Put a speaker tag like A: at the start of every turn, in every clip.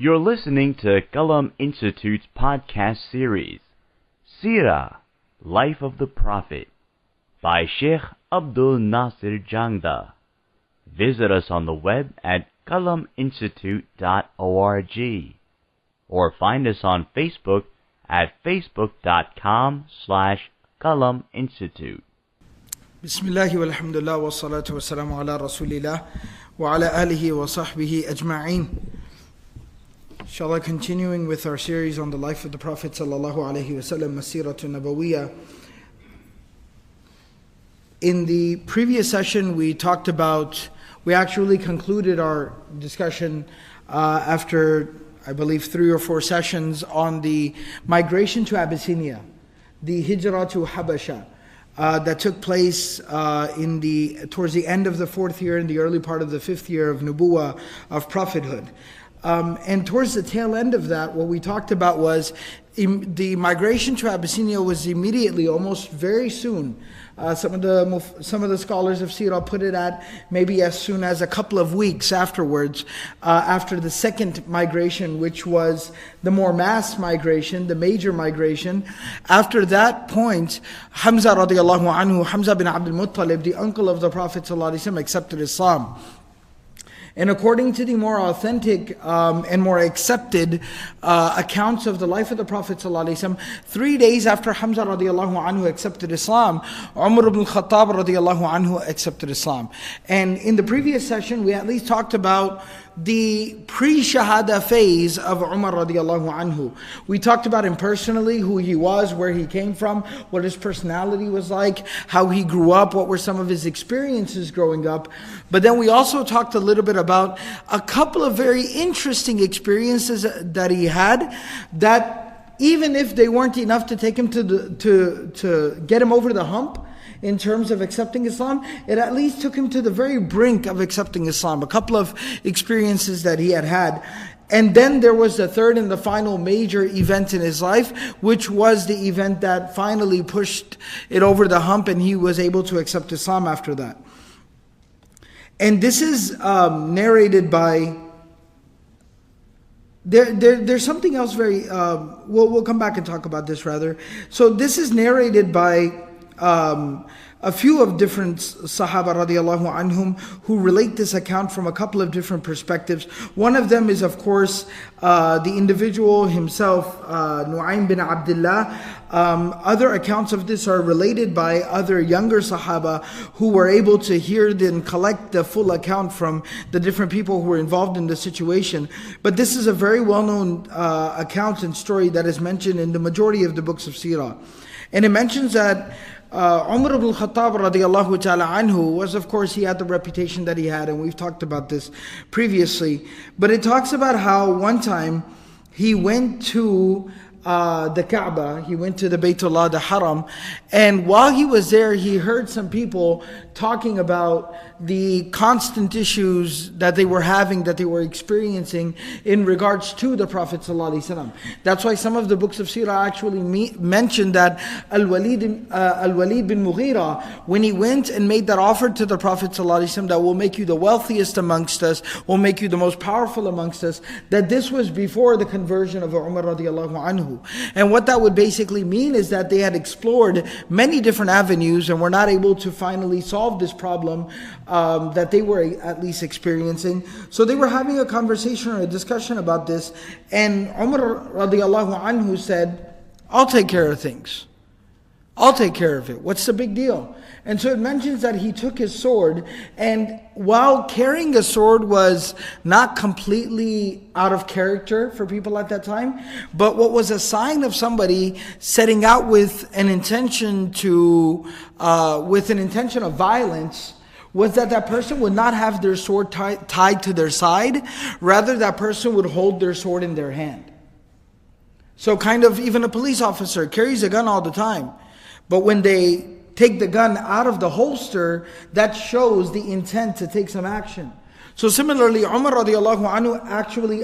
A: You're listening to Qalam Institute's podcast series, Seerah, Life of the Prophet, by Sheikh Abdul Nasir Jangda. Visit us on the web at qalaminstitute.org or find us on Facebook at facebook.com/Qalam Institute.
B: Bismillah walhamdulillah wa salatu wa salamu ala rasulillah wa ala alihi wa sahbihi ajma'een. Inshallah, continuing with our series on the life of the Prophet sallallahu alaihi wasallam, Masiratu Nabawiyya. In the previous session, we actually concluded our discussion after, I believe, 3 or 4 sessions on the migration to Abyssinia, the Hijrah to Habasha, that took place towards the end of the 4th year and the early part of the 5th year of Nubuwah, of prophethood. And towards the tail end of that, what we talked about was the migration to Abyssinia was immediately, almost very soon. Some of the scholars of Seerah put it at maybe as soon as a couple of weeks afterwards, after the second migration, which was the more mass migration, the major migration. After that point, Hamza radiallahu anhu, Hamza bin Abdul Muttalib, the uncle of the Prophet ﷺ, accepted Islam. And according to the more authentic and more accepted accounts of the life of the Prophet ﷺ, 3 days after Hamza radiallahu anhu accepted Islam, Umar ibn Khattab radiallahu anhu accepted Islam. And in the previous session, we at least talked about the pre-shahada phase of Umar radiallahu anhu. We talked about him personally, who he was, where he came from, what his personality was like, how he grew up, what were some of his experiences growing up. But then we also talked a little bit about a couple of very interesting experiences that he had, that even if they weren't enough to take him to get him over the hump in terms of accepting Islam, it at least took him to the very brink of accepting Islam. A couple of experiences that he had. And then there was the third and the final major event in his life, which was the event that finally pushed it over the hump and he was able to accept Islam after that. And this is narrated by... There's something else very... We'll come back and talk about this rather. So this is narrated by a few of different Sahaba radiallahu anhum who relate this account from a couple of different perspectives. One of them is, of course, the individual himself, Nu'aym bin Abdullah. Other accounts of this are related by other younger Sahaba who were able to hear and collect the full account from the different people who were involved in the situation. But this is a very well-known account and story that is mentioned in the majority of the books of Seerah. And it mentions that Umar ibn Khattab radiallahu ta'ala anhu was, of course, he had the reputation that he had, and we've talked about this previously. But it talks about how one time he went to the Kaaba, he went to the Baytullah, the Haram, and while he was there, he heard some people talking about the constant issues that they were having, that they were experiencing in regards to the Prophet ﷺ. That's why some of the books of Seerah actually mention that Al-Walid bin Mughira, when he went and made that offer to the Prophet ﷺ, that will make you the wealthiest amongst us, will make you the most powerful amongst us, that this was before the conversion of Umar radiallahu anhu. And what that would basically mean is that they had explored many different avenues and were not able to finally solve this problem that they were at least experiencing. So they were having a conversation or a discussion about this, and Umar radiallahu anhu said, I'll take care of things. I'll take care of it. What's the big deal? And so it mentions that he took his sword, and while carrying a sword was not completely out of character for people at that time, but what was a sign of somebody setting out with an intention of violence, was that person would not have their sword tied to their side. Rather, that person would hold their sword in their hand. So kind of even a police officer carries a gun all the time, but when they take the gun out of the holster, that shows the intent to take some action. So similarly, Umar radiallahu anhu actually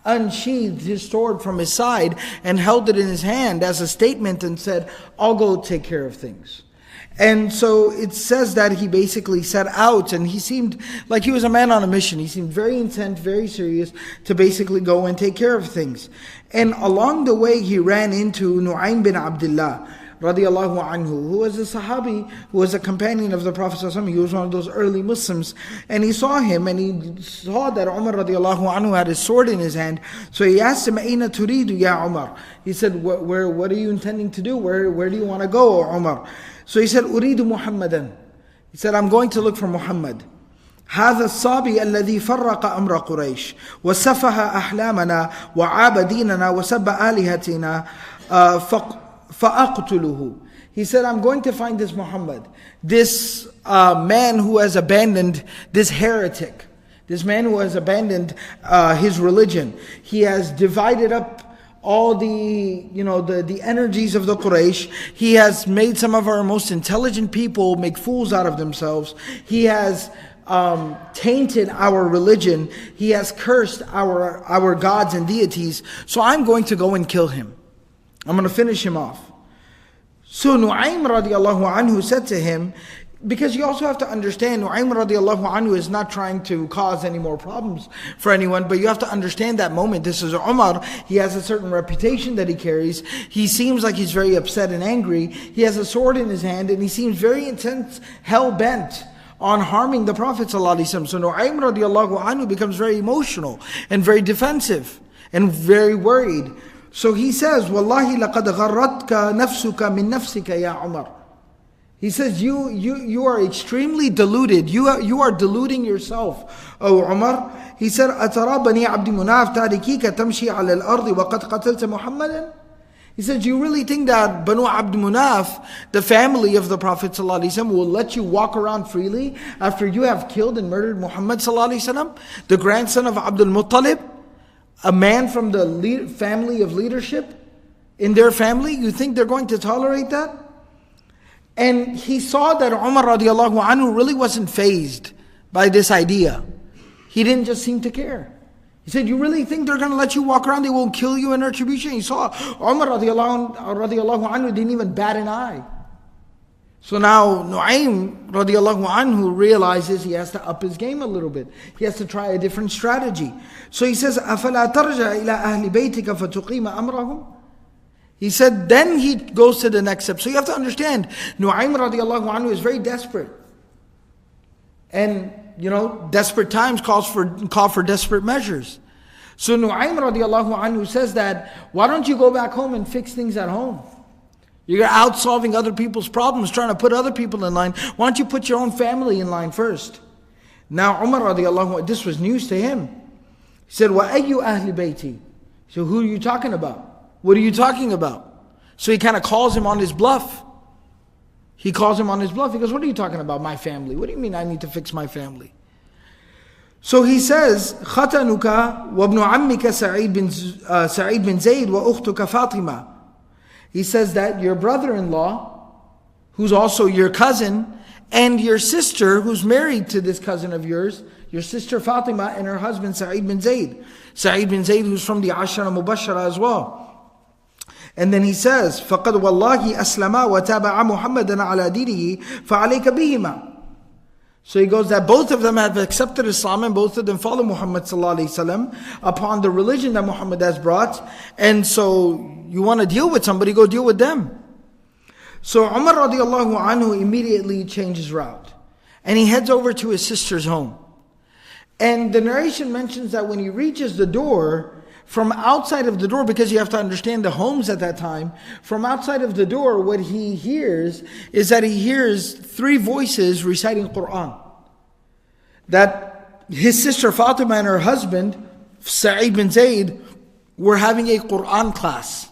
B: unsheathed his sword from his side and held it in his hand as a statement and said, I'll go take care of things. And so it says that he basically set out, and he seemed like he was a man on a mission. He seemed very intent, very serious to basically go and take care of things. And along the way he ran into Nu'aym bin Abdullah radiallahu anhu, who was a Sahabi, who was a companion of the Prophet ﷺ. He was one of those early Muslims. And he saw him, and he saw that Umar radiallahu anhu had his sword in his hand. So he asked him, Aina turidu ya Umar? He said, what are you intending to do? Where do you want to go, O Umar? So he said, Uridu Muhammadan. He said, I'm going to look for Muhammad. هذا الصابي الذي فرق أمر قريش وسفه أحلامنا وعاب ديننا وسب آلهتنا فأقتله. He said, I'm going to find this Muhammad, this man who has abandoned, this heretic, this man who has abandoned his religion. He has divided up all the energies of the Quraysh. He has made some of our most intelligent people make fools out of themselves. He has tainted our religion. He has cursed our gods and deities. So I'm going to go and kill him. I'm going to finish him off. So Nu'aym radiallahu anhu said to him, because you also have to understand, Nu'aym radiallahu anhu is not trying to cause any more problems for anyone, but you have to understand that moment. This is Umar. He has a certain reputation that he carries. He seems like he's very upset and angry. He has a sword in his hand, and he seems very intense, hell-bent on harming the Prophet ﷺ. So Nu'aym radiallahu anhu becomes very emotional and very defensive and very worried. So he says, Wallahi laqad gharratka nafsuka min nafsika ya Umar. He says, you are extremely deluded. You are deluding yourself, O Umar. He said, Atara bani Abdi Munaf tarikika tamshi ala al-ardi wa qad qatalta Muhammadan? He said, do you really think that Banu Abd Munaf, the family of the Prophet ﷺ, will let you walk around freely after you have killed and murdered Muhammad ﷺ, the grandson of Abdul Muttalib, a man from the family of leadership in their family? You think they're going to tolerate that? And he saw that Umar radiallahu anhu really wasn't fazed by this idea. He didn't just seem to care. He said, you really think they're going to let you walk around? They won't kill you in retribution? He saw Umar radiallahu anhu didn't even bat an eye. So now Nu'aym radiallahu anhu realizes he has to up his game a little bit. He has to try a different strategy. So he says, أَفَلَا تَرْجَعْ إِلَىٰ أَهْلِ بَيْتِكَ فَتُقِيمَ أَمْرَهُمْ? He said, then he goes to the next step. So you have to understand, Nu'aym radiallahu anhu is very desperate. And, desperate times call for desperate measures. So Nu'aym radiallahu anhu says that, why don't you go back home and fix things at home? You're out solving other people's problems, trying to put other people in line. Why don't you put your own family in line first? Now Umar radiallahu anhu, this was news to him. He said, وَأَيُّ أَهْلِ بَيْتِي? So who are you talking about? What are you talking about? So he kind of calls him on his bluff. He calls him on his bluff. He goes, what are you talking about, my family? What do you mean I need to fix my family? So he says, خَتَنُكَ وَابْنُ عَمِّكَ سَعِيد بن زَيْد وَأُخْتُكَ فَاطِمَةً. He says that your brother-in-law, who's also your cousin, and your sister, who's married to this cousin of yours, your sister Fatima and her husband Sa'id bin Zayd. Sa'id bin Zayd, who's from the Ashara Mubashara as well. And then he says, فَقَدْ وَاللَّهِ أَسْلَمَا وَتَابَعَ مُحَمَّدًا عَلَى دِينِهِ فَعَلَيْكَ بِهِمَا. So he goes that both of them have accepted Islam and both of them follow Muhammad ﷺ upon the religion that Muhammad has brought. And so you want to deal with somebody, go deal with them. So Umar radiallahu anhu immediately changes route. And he heads over to his sister's home. And the narration mentions that when he reaches the door, from outside of the door, because you have to understand the homes at that time, from outside of the door, what he hears is that he hears three voices reciting Quran. That his sister Fatima and her husband, Sa'id bin Zayd, were having a Quran class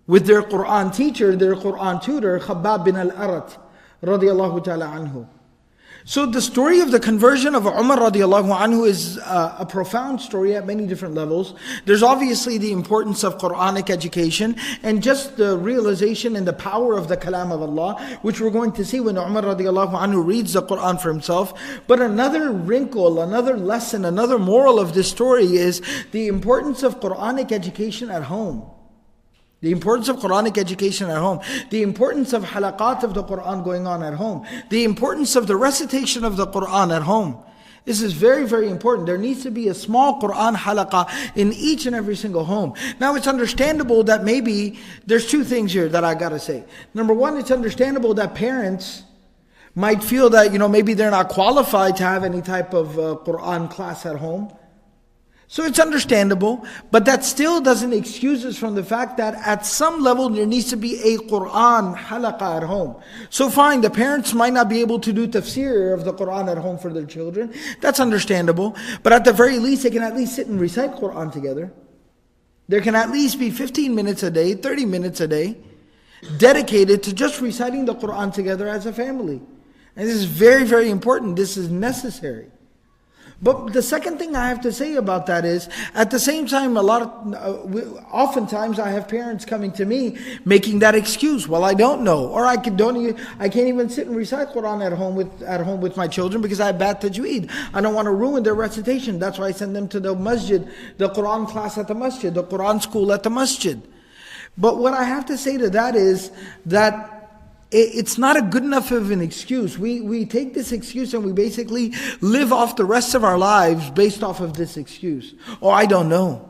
B: with their Quran teacher, their Quran tutor, Khattab bin al-Arat, radiallahu ta'ala anhu. So the story of the conversion of Umar radiallahu anhu is a profound story at many different levels. There's obviously the importance of Quranic education and just the realization and the power of the kalam of Allah, which we're going to see when Umar radiallahu anhu reads the Quran for himself. But another wrinkle, another lesson, another moral of this story is the importance of Quranic education at home. The importance of Quranic education at home. The importance of halaqat of the Quran going on at home. The importance of the recitation of the Quran at home. This is very, very important. There needs to be a small Quran halaqah in each and every single home. Now it's understandable that maybe, there's two things here that I gotta say. Number one, it's understandable that parents might feel that, maybe they're not qualified to have any type of Quran class at home. So it's understandable, but that still doesn't excuse us from the fact that at some level there needs to be a Quran halaqah at home. So fine, the parents might not be able to do tafsir of the Quran at home for their children. That's understandable. But at the very least, they can at least sit and recite Quran together. There can at least be 15 minutes a day, 30 minutes a day, dedicated to just reciting the Quran together as a family. And this is very, very important. This is necessary. But the second thing I have to say about that is, at the same time, oftentimes I have parents coming to me making that excuse. Well, I don't know, or I can't even sit and recite Quran at home with my children because I have bad tajweed. I don't want to ruin their recitation. That's why I send them to the masjid, the Quran class at the masjid, the Quran school at the masjid. But what I have to say to that is that it's not a good enough of an excuse. We take this excuse and we basically live off the rest of our lives based off of this excuse. Oh, I don't know.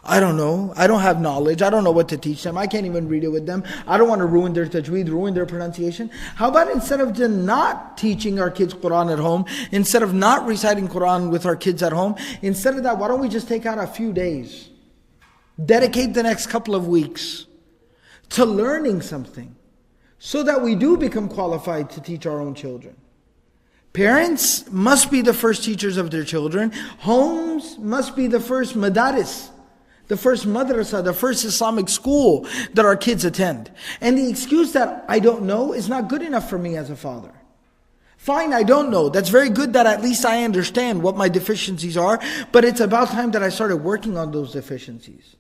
B: I don't have knowledge. I don't know what to teach them. I can't even read it with them. I don't want to ruin their tajweed, ruin their pronunciation. How about instead of just not teaching our kids Quran at home, instead of not reciting Quran with our kids at home, instead of that, why don't we just take out a few days, dedicate the next couple of weeks to learning something, so that we do become qualified to teach our own children. Parents must be the first teachers of their children. Homes must be the first madaris, the first madrasa, the first Islamic school that our kids attend. And the excuse that I don't know is not good enough for me as a father. Fine, I don't know. That's very good that at least I understand what my deficiencies are, but it's about time that I started working on those deficiencies.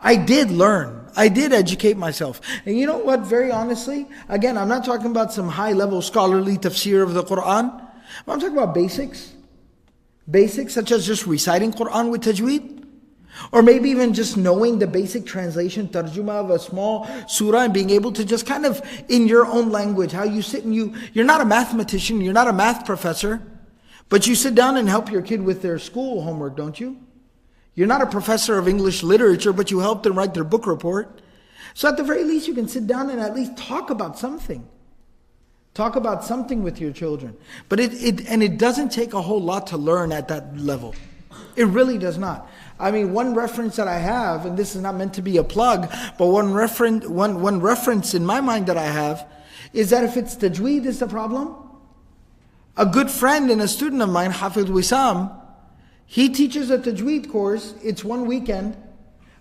B: I did learn. I did educate myself. And you know what, very honestly, again, I'm not talking about some high-level scholarly tafsir of the Quran. I'm talking about basics. Basics such as just reciting Quran with tajweed. Or maybe even just knowing the basic translation, tarjuma of a small surah, and being able to just kind of, in your own language, how you sit and you're not a mathematician, you're not a math professor, but you sit down and help your kid with their school homework, don't you? You're not a professor of English literature, but you help them write their book report. So at the very least, you can sit down and at least talk about something. Talk about something with your children. But it doesn't take a whole lot to learn at that level. It really does not. I mean, one reference that I have, and this is not meant to be a plug, but one reference in my mind that I have, is that if it's tajweed is the problem, a good friend and a student of mine, Hafiz Wissam, he teaches a tajweed course. It's one weekend.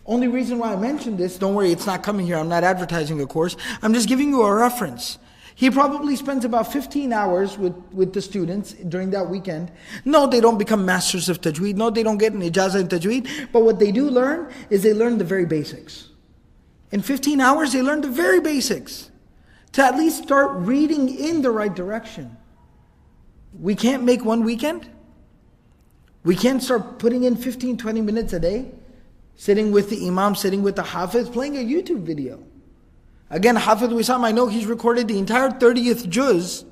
B: Only reason why I mentioned this, don't worry, it's not coming here. I'm not advertising a course. I'm just giving you a reference. He probably spends about 15 hours with the students during that weekend. No, they don't become masters of tajweed. No, they don't get an ijazah in tajweed. But what they do learn is they learn the very basics. In 15 hours, they learn the very basics. To at least start reading in the right direction. We can't make one weekend. We can't start putting in 15, 20 minutes a day, sitting with the imam, sitting with the hafiz, playing a YouTube video. Again, Hafiz Wissam, I know he's recorded the entire 30th juz,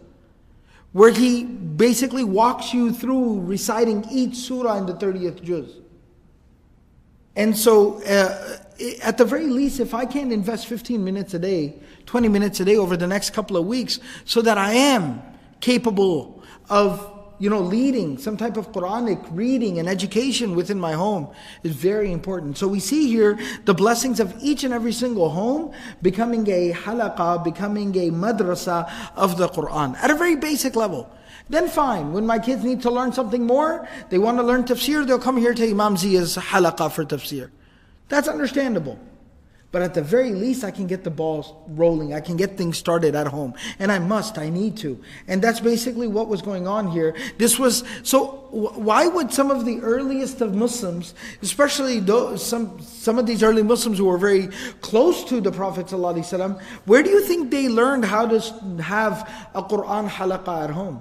B: where he basically walks you through reciting each surah in the 30th juz. And so, at the very least, if I can't invest 15 minutes a day, 20 minutes a day over the next couple of weeks, so that I am capable of leading some type of Quranic reading and education within my home is very important. So we see here the blessings of each and every single home becoming a halaqah, becoming a madrasa of the Quran at a very basic level. Then fine, when my kids need to learn something more, they want to learn tafsir, they'll come here to Imam Zia's halaqah for tafsir. That's understandable. But at the very least, I can get the ball rolling. I can get things started at home. And I need to. And that's basically what was going on here. Why would some of the earliest of Muslims, especially some of these early Muslims who were very close to the Prophet ﷺ, where do you think they learned how to have a Quran halaqah at home?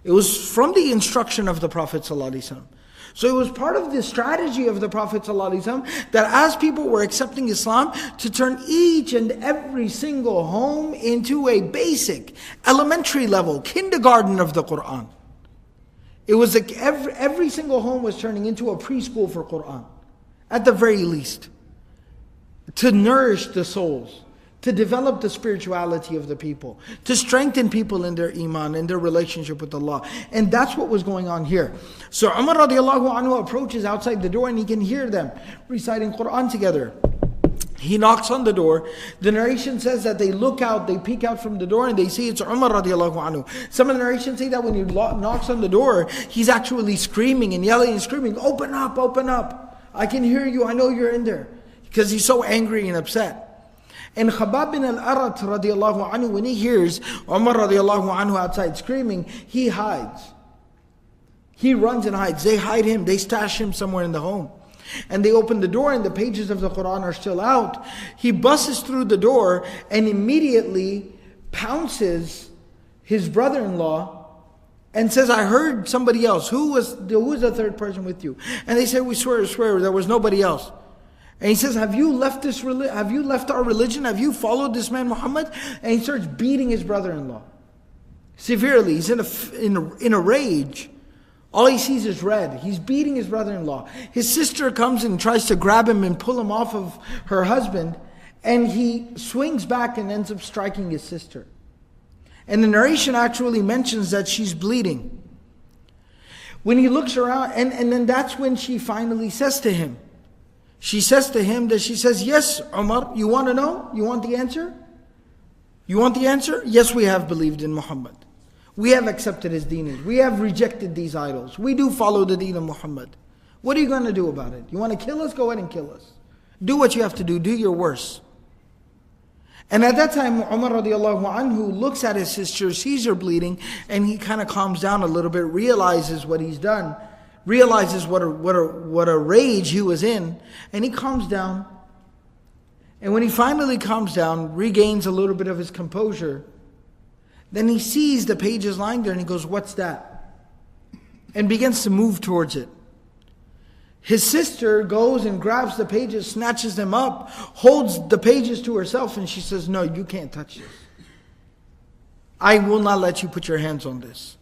B: It was from the instruction of the Prophet ﷺ. So it was part of the strategy of the Prophet ﷺ that as people were accepting Islam, to turn each and every single home into a basic, elementary level, kindergarten of the Quran. It was like every single home was turning into a preschool for Quran, at the very least, to nourish the souls, to develop the spirituality of the people, to strengthen people in their iman, in their relationship with Allah. And that's what was going on here. So Umar radiallahu anhu approaches outside the door and he can hear them reciting Quran together. He knocks on the door. The narration says that they look out, they peek out from the door and they see it's Umar radiallahu anhu. Some of the narrations say that when he knocks on the door, he's actually screaming and yelling and screaming, "Open up, open up. I can hear you, I know you're in there." Because he's so angry and upset. And Khattab bin al-Arat radiallahu anhu, when he hears Umar radiallahu anhu outside screaming, he hides. He runs and hides. They hide him, they stash him somewhere in the home. And they open the door and the pages of the Quran are still out. He busts through the door and immediately pounces his brother-in-law and says, "I heard somebody else. Who was the third person with you?" And they say, "We swear, there was nobody else." And he says, have you left our religion? Have you followed this man Muhammad? And he starts beating his brother-in-law severely. He's in a rage. All he sees is red. He's beating his brother-in-law. His sister comes and tries to grab him and pull him off of her husband. And he swings back and ends up striking his sister. And the narration actually mentions that she's bleeding. When he looks around, and then that's when she finally says to him, "Yes, Umar, you want to know? You want the answer? You want the answer? Yes, we have believed in Muhammad. We have accepted his deen. We have rejected these idols. We do follow the deen of Muhammad. What are you going to do about it? You want to kill us? Go ahead and kill us. Do what you have to do. Do your worst." And at that time, Umar radiallahu anhu looks at his sister, sees her bleeding, and he kind of calms down a little bit, realizes what he's done, realizes what a rage he was in, and he calms down. And when he finally calms down, regains a little bit of his composure, then he sees the pages lying there and he goes, "What's that?" And begins to move towards it. His sister goes and grabs the pages, snatches them up, holds the pages to herself, and she says, "No, you can't touch this. I will not let you put your hands on this."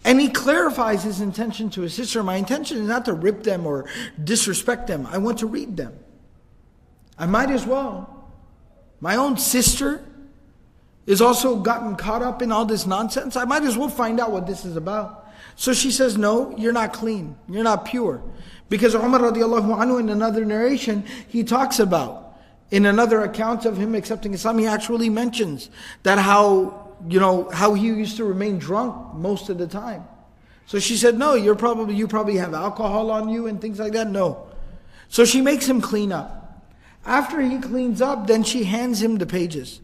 B: And he clarifies his intention to his sister. "My intention is not to rip them or disrespect them. I want to read them. I might as well. My own sister is also gotten caught up in all this nonsense. I might as well find out what this is about." So she says, "No, you're not clean. You're not pure." Because Umar radiallahu anhu, in another narration, he talks about, in another account of him accepting Islam, he actually mentions that how he used to remain drunk most of the time. So she said, "No, you probably have alcohol on you and things like that." No. So she makes him clean up. After he cleans up, then she hands him the pages.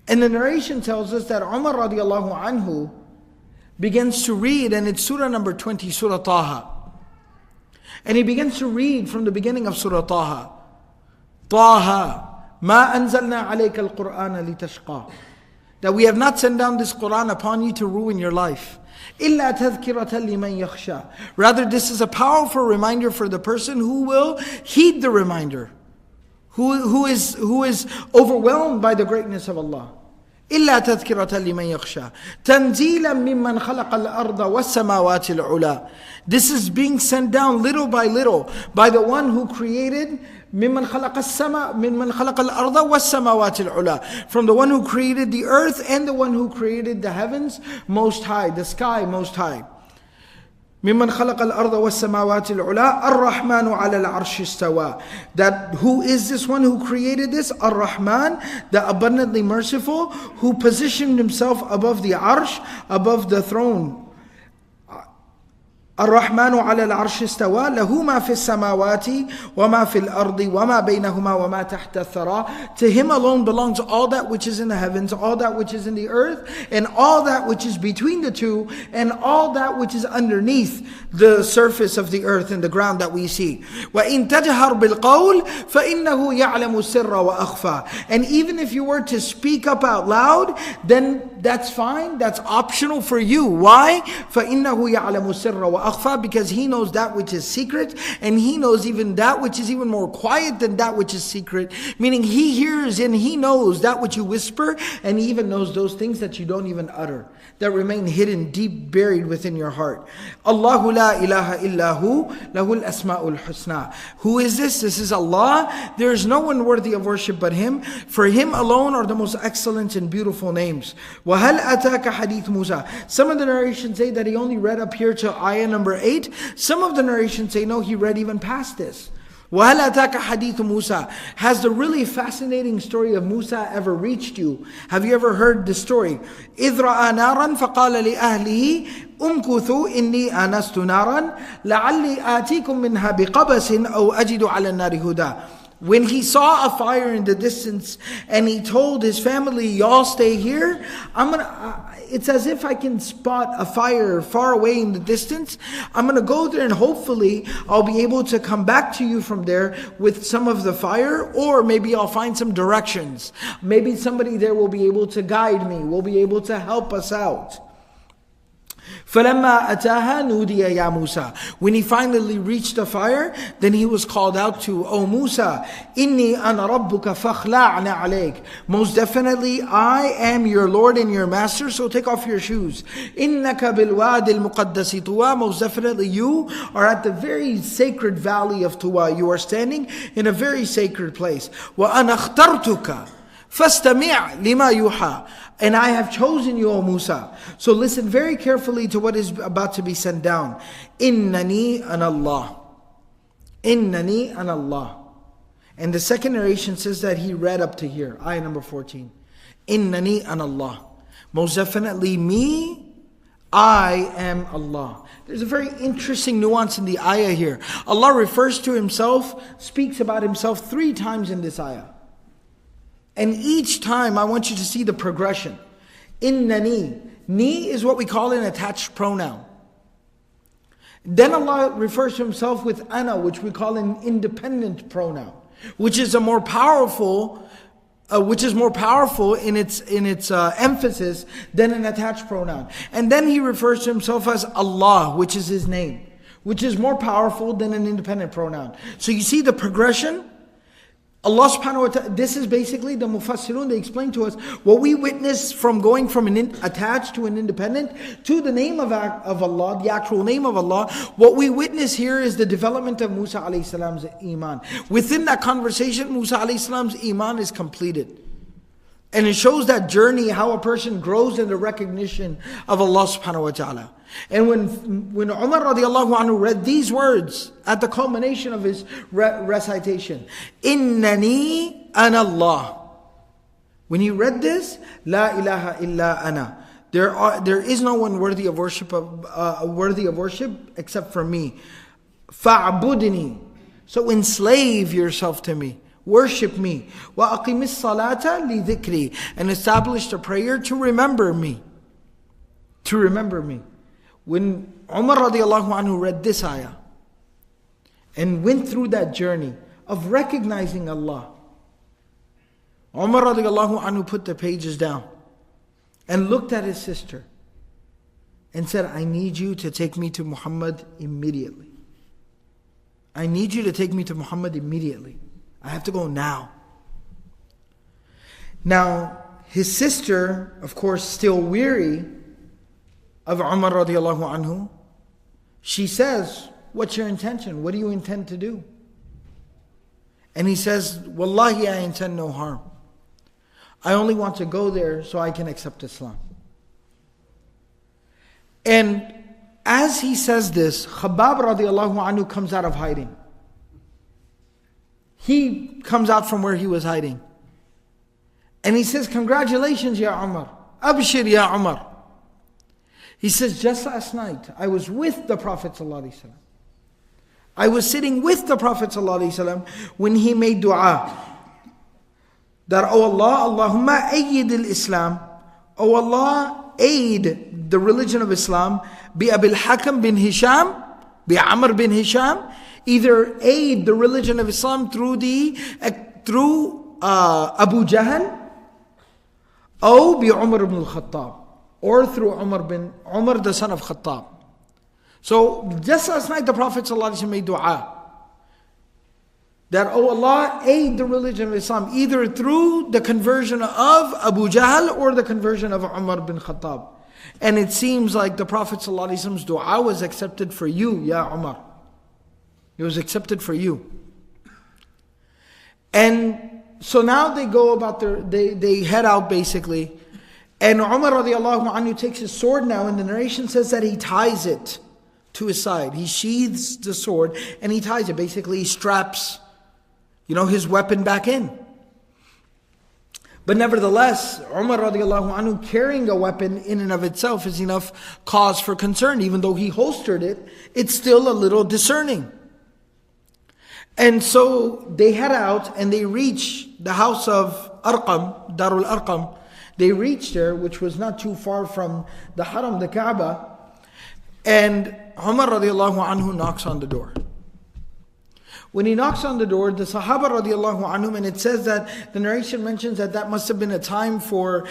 B: And the narration tells us that Umar radiallahu anhu begins to read, and it's surah number 20, Surah Taha. And he begins to read from the beginning of Surah Taha. Taha, ma anzalna alayka al-Qur'ana litashqa. That we have not sent down this Qur'an upon you to ruin your life. إِلَّا تَذْكِرَةً لِمَنْ يَخْشَى. Rather, this is a powerful reminder for the person who will heed the reminder. Who is overwhelmed by the greatness of Allah. إِلَّا تَذْكِرَةً لِمَنْ يَخْشَى تَنْزِيلًا مِمَّنْ خَلَقَ الْأَرْضَ وَالسَّمَاوَاتِ الْعُلَى. This is being sent down little by little by the one who created مِمَّنْ خَلَقَ الْأَرْضَ وَالسَّمَاوَاتِ الْعُلَى. From the one who created the earth and the one who created the heavens most high, the sky most high. مِمَّنْ خَلَقَ الْأَرْضَ وَالسَّمَاوَاتِ الْعُلَى الرَّحْمَنُ عَلَى الْعَرْشِ اسْتَوَى. That who is this one who created this? Ar-Rahman, the abundantly merciful, who positioned himself above the arsh, above the throne. الرحمن على العرش استوى له ما في السماوات وما في الأرض وما بينهما وما تحت الثرى. To him alone belongs all that which is in the heavens, all that which is in the earth, and all that which is between the two, and all that which is underneath the surface of the earth and the ground that we see. وَإِن تَجْهَرْ بِالْقَوْلِ فَإِنَّهُ يَعْلَمُ السِّرَّ وَأَخْفَى. And even if you were to speak up out loud, then that's fine. That's optional for you. Why? فَإِنَّهُ يَعْلَمُ السِّرَّ وَأَخْفَى, because He knows that which is secret, and He knows even that which is even more quiet than that which is secret. Meaning He hears and He knows that which you whisper, and He even knows those things that you don't even utter, that remain hidden, deep buried within your heart. Allahu la ilaha illahu, lahul asma'ul husna. Who is this? This is Allah. There is no one worthy of worship but Him. For Him alone are the most excellent and beautiful names. وَهَلْ أَتَاكَ حَدِيثُ Musa. Some of the narrations say that He only read up here to ayah number 8. Some of the narrations say no, He read even past this. وَهَلْ أَتَاكَ حَدِيثُ Musa. Has the really fascinating story of Musa ever reached you? Have you ever heard the story? إِذْ رَأَى نَارًا فَقَالَ لِأَهْلِهِ أُمْكُثُوا إِنِّي آنَسْتُ نَارًا لَعَلِّي آتِيكُم مِّنْهَا بِقَبَسٍ أَوْ أَجِدُ عَلَى النَّارِ هُدًى. When he saw a fire in the distance and he told his family, y'all stay here, it's as if I can spot a fire far away in the distance. I'm going to go there and hopefully I'll be able to come back to you from there with some of the fire, or maybe I'll find some directions. Maybe somebody there will be able to guide me, will be able to help us out. فَلَمَّا أَتَاهَا نُودِيَ يَا مُوسَى. When he finally reached the fire, then he was called out to, O Musa, إِنِّي أَنَا رَبُّكَ فَخْلَعْنَا عَلَيْكَ. Most definitely, I am your Lord and your Master, so take off your shoes. إِنَّكَ بِالْوَادِ الْمُقَدَّسِ طُوَى. Most definitely, you are at the very sacred valley of Tuwa. You are standing in a very sacred place. وَأَنَا اخْتَرْتُكَ فَاسْتَمِعْ لِمَا يُوحَى. And I have chosen you, O Musa. So listen very carefully to what is about to be sent down. إِنَّنِي أَنَا اللَّهُ. إِنَّنِي أَنَا اللَّهُ. And the second narration says that he read up to here, ayah number 14. إِنَّنِي أَنَا اللَّهُ. Most definitely me, I am Allah. There's a very interesting nuance in the ayah here. Allah refers to Himself, speaks about Himself 3 times in this ayah. And each time I want you to see the progression. Innani. Ni is what we call an attached pronoun. Then Allah refers to Himself with ana, which we call an independent pronoun, which is more powerful in its emphasis than an attached pronoun. And then He refers to Himself as Allah, which is His name, which is more powerful than an independent pronoun. So you see the progression. Allah subhanahu wa ta'ala, this is basically the Mufassirun, they explain to us what we witness from going from an attached to an independent to the name of Allah, the actual name of Allah. What we witness here is the development of Musa alayhi salam's iman. Within that conversation, Musa alayhi salam's iman is completed. And it shows that journey, how a person grows in the recognition of Allah subhanahu wa ta'ala. And when Umar radiallahu anhu read these words at the culmination of his recitation, Innani ana Allah. When he read this, La ilaha illa ana. There is no one worthy of worship except for me. Fa'budni. So enslave yourself to me. Worship me. وَأَقِمِ الصَّلَاةَ لِذِكْرِي. And establish a prayer to remember me. To remember me. When Umar radiallahu anhu read this ayah and went through that journey of recognizing Allah, Umar radiallahu anhu put the pages down and looked at his sister and said, I need you to take me to Muhammad immediately. I need you to take me to Muhammad immediately. I have to go now. Now, his sister, of course, still weary of Umar radiallahu anhu, she says, what's your intention? What do you intend to do? And he says, Wallahi, I intend no harm. I only want to go there so I can accept Islam. And as he says this, Khattab radiallahu anhu comes out of hiding. He comes out from where he was hiding. And he says, congratulations, Ya Umar. Abshir, Ya Umar. He says, just last night, I was with the Prophet ﷺ. I was sitting with the Prophet ﷺ when he made dua. That, oh Allah, Allahumma ayyid al-Islam. Oh Allah, aid the religion of Islam. Bi Abil Hakam bin Hisham. Bi Amr bin Hisham. Either aid the religion of Islam through Abu Jahl. أو بعمر ibn al-Khattab, or through Umar the son of Khattab. So just last night the Prophet ﷺ made dua that, oh Allah, aid the religion of Islam either through the conversion of Abu Jahl or the conversion of Umar bin Khattab. And it seems like the Prophet ﷺ's dua was accepted for you, Ya Umar. It was accepted for you. And so now they go about they head out basically. And Umar radiallahu anhu takes his sword now, and the narration says that he ties it to his side. He sheathes the sword and he ties it. Basically he straps, his weapon back in. But nevertheless, Umar radiallahu anhu carrying a weapon in and of itself is enough cause for concern. Even though he holstered it, it's still a little discerning. And so they head out and they reach the house of Arqam, Darul Arqam. They reach there, which was not too far from the Haram, the Kaaba. And Umar radiallahu anhu knocks on the door. When he knocks on the door, the Sahaba radiallahu anhum, and it says that, the narration mentions that must have been a time for,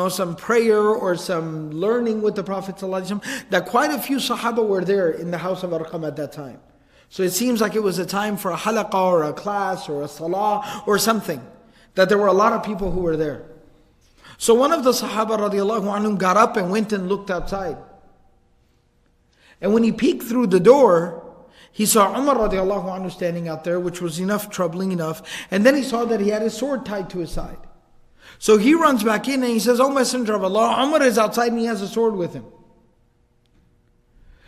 B: some prayer or some learning with the Prophet ﷺ, that quite a few Sahaba were there in the house of Arqam at that time. So it seems like it was a time for a halaqah or a class or a salah or something, that there were a lot of people who were there. So one of the Sahaba radiallahu anhum got up and went and looked outside. And when he peeked through the door, he saw Umar radiallahu anhu standing out there, which was troubling enough. And then he saw that he had his sword tied to his side. So he runs back in and he says, "O Messenger of Allah, Umar is outside and he has a sword with him."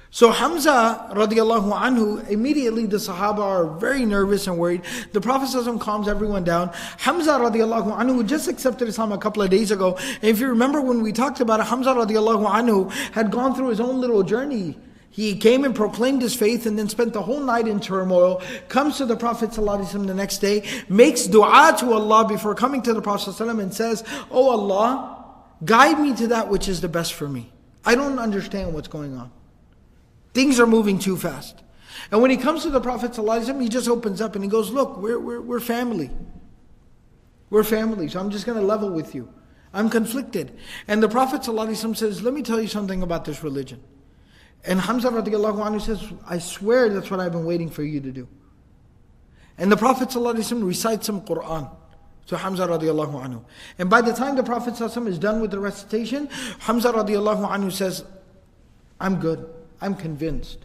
B: So Hamza radiallahu anhu, immediately the Sahaba are very nervous and worried. The Prophet ﷺ calms everyone down. Hamza radiallahu anhu, who just accepted Islam a couple of days ago. And if you remember when we talked about it, Hamza radiallahu anhu had gone through his own little journey. He came and proclaimed his faith and then spent the whole night in turmoil, comes to the Prophet ﷺ the next day, makes dua to Allah before coming to the Prophet ﷺ and says, "Oh Allah, guide me to that which is the best for me. I don't understand what's going on. Things are moving too fast." And when he comes to the Prophet ﷺ, he just opens up and he goes, "Look, we're family. We're family, so I'm just going to level with you. I'm conflicted." And the Prophet ﷺ says, "Let me tell you something about this religion." And Hamza radiallahu anhu says, "I swear that's what I've been waiting for you to do." And the Prophet ﷺ recites some Qur'an to Hamza radiallahu anhu. And by the time the Prophet ﷺ is done with the recitation, Hamza radiallahu anhu says, "I'm good. I'm convinced."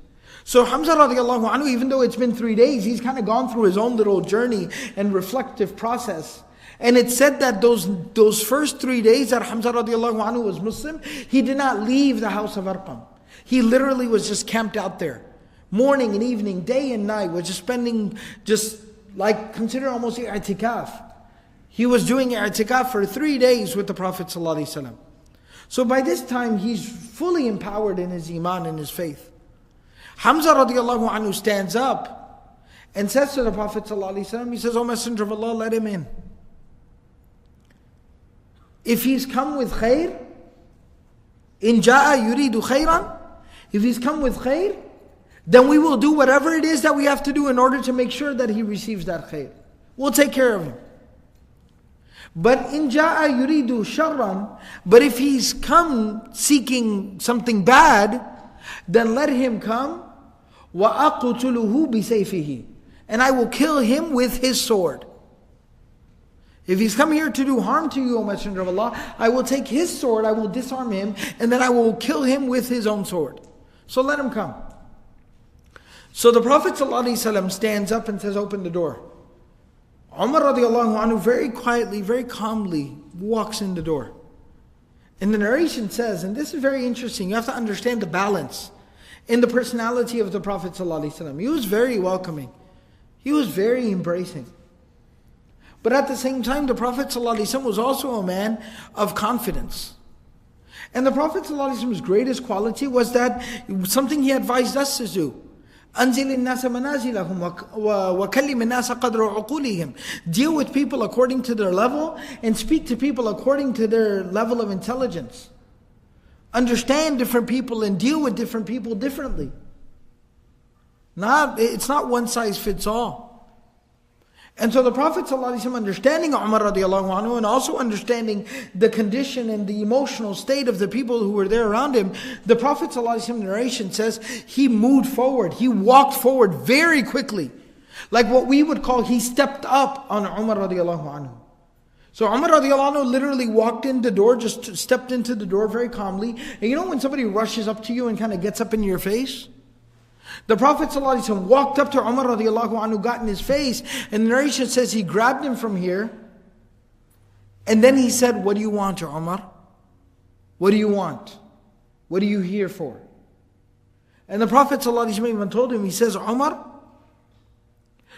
B: So Hamza radiallahu anhu, even though it's been 3 days, he's kind of gone through his own little journey and reflective process. And it's said that those first 3 days that Hamza radiallahu anhu was Muslim, he did not leave the house of Arqam. He literally was just camped out there. Morning and evening, day and night, was just spending, consider almost i'tikaf. He was doing i'tikaf for 3 days with the Prophet ﷺ. So by this time, he's fully empowered in his iman and his faith. Hamza radiallahu anhu stands up and says to the Prophet ﷺ, he says, "O Messenger of Allah, let him in. If he's come with khair, in ja'a yuridu khayran, if he's come with khair, then we will do whatever it is that we have to do in order to make sure that he receives that khair. We'll take care of him. But in ja'a yuridu sharran, but if he's come seeking something bad, then let him come, wa aqtuluhu bisayfihi, and I will kill him with his sword. If he's come here to do harm to you, O Messenger of Allah, I will take his sword, I will disarm him, and then I will kill him with his own sword. So let him come." So the Prophet ﷺ stands up and says, "Open the door." Umar radiallahu anhu very quietly, very calmly walks in the door. And the narration says, and this is very interesting, you have to understand the balance in the personality of the Prophet ﷺ. He was very welcoming. He was very embracing. But at the same time, the Prophet ﷺ was also a man of confidence. And the Prophet ﷺ's greatest quality was that something he advised us to do. أَنزِلِ النَّاسَ مَنَازِلَهُمْ وَكَلِّمِ النَّاسَ قَدْرَ عُقُولِهِمْ. Deal with people according to their level and speak to people according to their level of intelligence. Understand different people and deal with different people differently. It's not one size fits all. And so the Prophet ﷺ, understanding Umar radiallahu anhu and also understanding the condition and the emotional state of the people who were there around him, the Prophet ﷺ narration says he moved forward, he walked forward very quickly. Like what we would call, he stepped up on Umar radiallahu anhu. So Umar radiallahu anhu literally walked in the door, just stepped into the door very calmly. And you know when somebody rushes up to you and kind of gets up in your face? The Prophet ﷺ walked up to Umar radiallahu anhu, got in his face, and the narration says he grabbed him from here, and then he said, "What do you want, Umar? What do you want? What are you here for?" And the Prophet ﷺ even told him, he says, "Umar,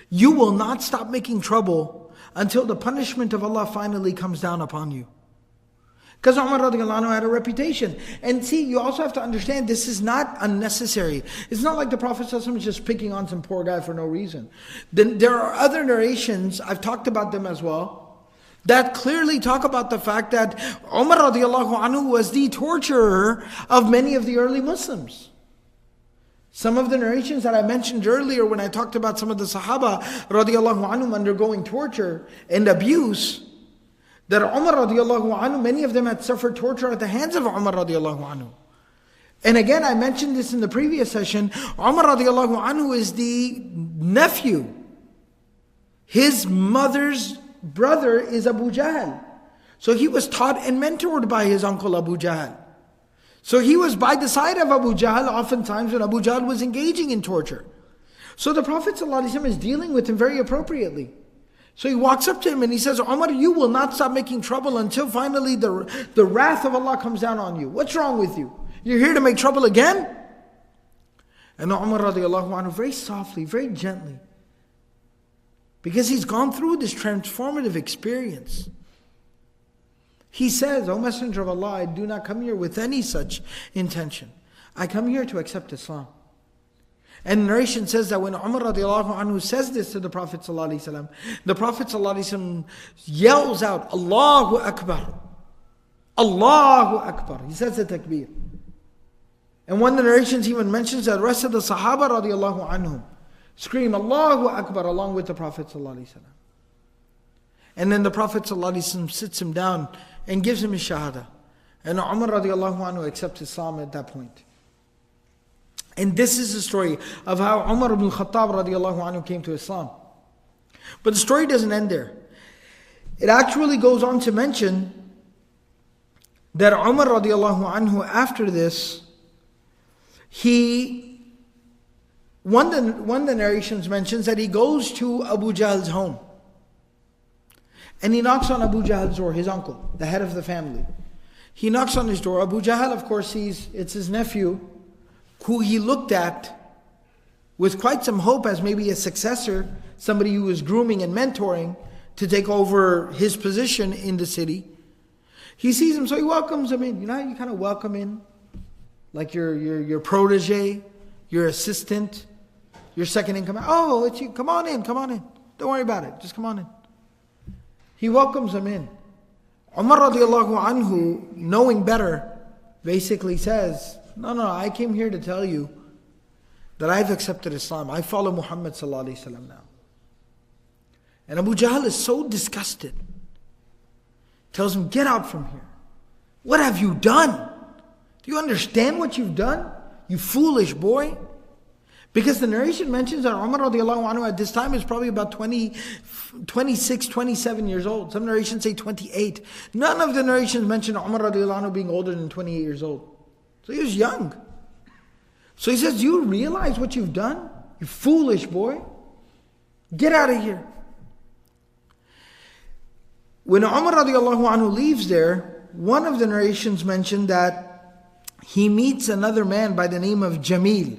B: you will not stop making trouble until the punishment of Allah finally comes down upon you." Because Umar radiallahu anhu had a reputation. And see, you also have to understand, this is not unnecessary. It's not like the Prophet ﷺ is just picking on some poor guy for no reason. Then there are other narrations, I've talked about them as well, that clearly talk about the fact that Umar radiallahu anhu was the torturer of many of the early Muslims. Some of the narrations that I mentioned earlier when I talked about some of the Sahaba radiallahu anhum undergoing torture and abuse, that Umar radiallahu anhu, many of them had suffered torture at the hands of Umar radiallahu anhu. And again, I mentioned this in the previous session, Umar radiallahu anhu is the nephew. His mother's brother is Abu Jahl. So he was taught and mentored by his uncle Abu Jahl. So he was by the side of Abu Jahl oftentimes when Abu Jahl was engaging in torture. So the Prophet ﷺ is dealing with him very appropriately. So he walks up to him and he says, "Umar, you will not stop making trouble until finally the wrath of Allah comes down on you. What's wrong with you? You're here to make trouble again?" And Umar radiallahu anhu, very softly, very gently, because he's gone through this transformative experience, he says, "O Messenger of Allah, I do not come here with any such intention. I come here to accept Islam." And the narration says that when Umar radiallahu anhu says this to the Prophet ﷺ, the Prophet ﷺ yells out, "Allahu Akbar, Allahu Akbar." He says the takbir. And one of the narrations even mentions that the rest of the Sahaba radiallahu anhum scream, "Allahu Akbar," along with the Prophet ﷺ. And then the Prophet ﷺ sits him down and gives him his shahada. And Umar radiallahu anhu accepts Islam at that point. And this is the story of how Umar ibn Khattab radiallahu anhu came to Islam. But the story doesn't end there. It actually goes on to mention that Umar radiallahu anhu, after this, one of the narrations mentions that he goes to Abu Jahl's home. And he knocks on Abu Jahl's door, his uncle, the head of the family. He knocks on his door. Abu Jahl, of course, sees it's his nephew, who he looked at with quite some hope as maybe a successor, somebody who was grooming and mentoring to take over his position in the city. He sees him, so he welcomes him in. You know how you kind of welcome in? Like your protege, your assistant, your second in command. "Oh, it's you. Come on in, come on in. Don't worry about it. Just come on in." He welcomes him in. Umar radiallahu anhu, knowing better, basically says, No, I came here to tell you that I've accepted Islam. I follow Muhammad sallallahu alaihi wasallam now. And Abu Jahl is so disgusted. Tells him, "Get out from here. What have you done? Do you understand what you've done? You foolish boy." Because the narration mentions that Umar radiallahu anhu at this time is probably about 26, 27 years old. Some narrations say 28. None of the narrations mention Umar radiallahu anhu being older than 28 years old. So he was young. So he says, "Do you realize what you've done? You foolish boy. Get out of here." When Umar radiallahu anhu leaves there, one of the narrations mentioned that he meets another man by the name of Jamil,